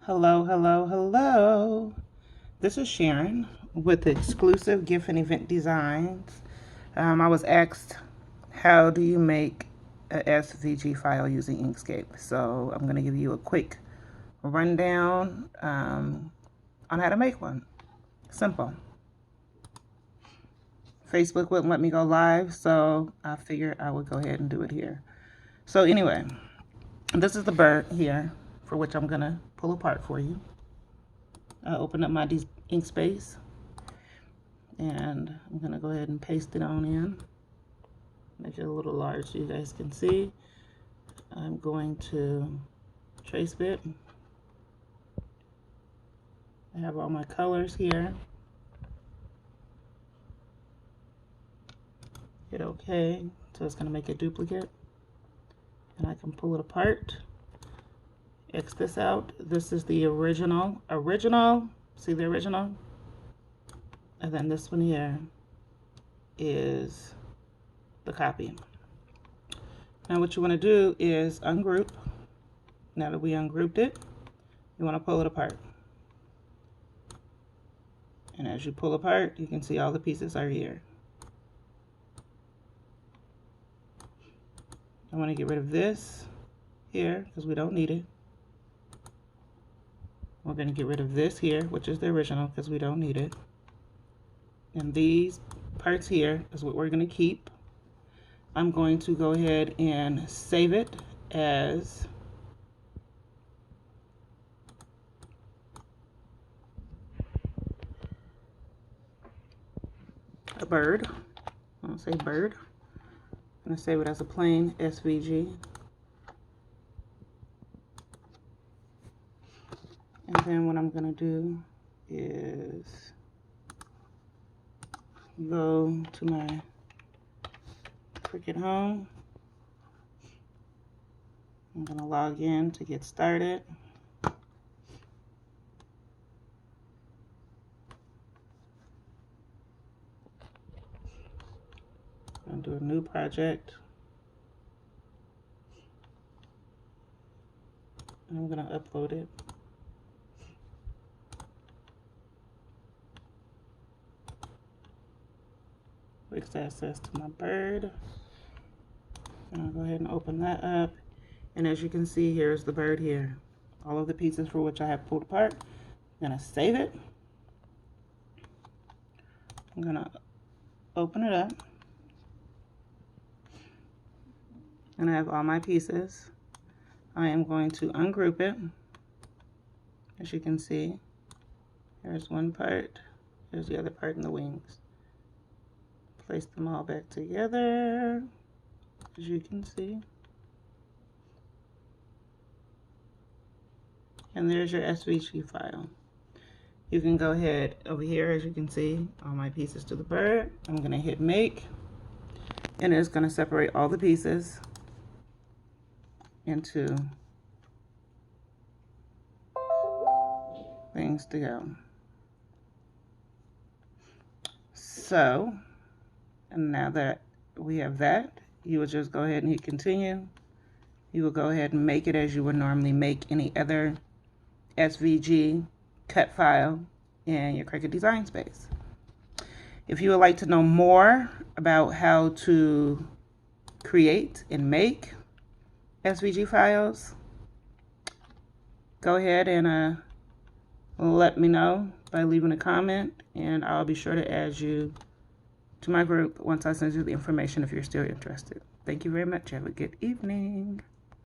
Hello, hello, hello. This is Sharon with Exclusive Gift and Event Designs. I was asked, how do you make a SVG file using Inkscape? So I'm going to give you a quick rundown on how to make one. Simple. Facebook wouldn't let me go live, so I figured I would go ahead and do it here. So anyway, this is the bird here, for which I'm going to pull apart for you. I open up my Inkscape and I'm going to go ahead and paste it on in. Make it a little large so you guys can see. I'm going to trace bit. I have all my colors here. Hit OK. So it's going to make a duplicate. And I can pull it apart. X this out. This is the original. See the original? And then this one here is the copy. Now what you want to do is ungroup. Now that we ungrouped it, you want to pull it apart. And as you pull apart, you can see all the pieces are here. I want to get rid of this here because we don't need it. We're going to get rid of this here, which is the original, because we don't need it. And these parts here is what we're going to keep. I'm going to go ahead and save it as a bird. I'm going to say bird. I'm going to save it as a plain SVG. And then what I'm going to do is go to my Cricut home. I'm going to log in to get started. I'm going to do a new project. And I'm going to upload it. Quick access to my bird. And I'll go ahead and open that up. And as you can see, here's the bird here. All of the pieces for which I have pulled apart. I'm going to save it. I'm going to open it up. And I have all my pieces. I am going to ungroup it. As you can see, there's one part. There's the other part in the wings. Place them all back together, as you can see. And there's your SVG file. You can go ahead over here, as you can see, all my pieces to the bird. I'm going to hit make, and it's going to separate all the pieces into things to go. So, and now that we have that, you will just go ahead and hit continue. You will go ahead and make it as you would normally make any other SVG cut file in your Cricut design space. If you would like to know more about how to create and make SVG files, go ahead and let me know by leaving a comment, and I'll be sure to add you to my group once I send you the information if you're still interested. Thank you very much. Have a good evening.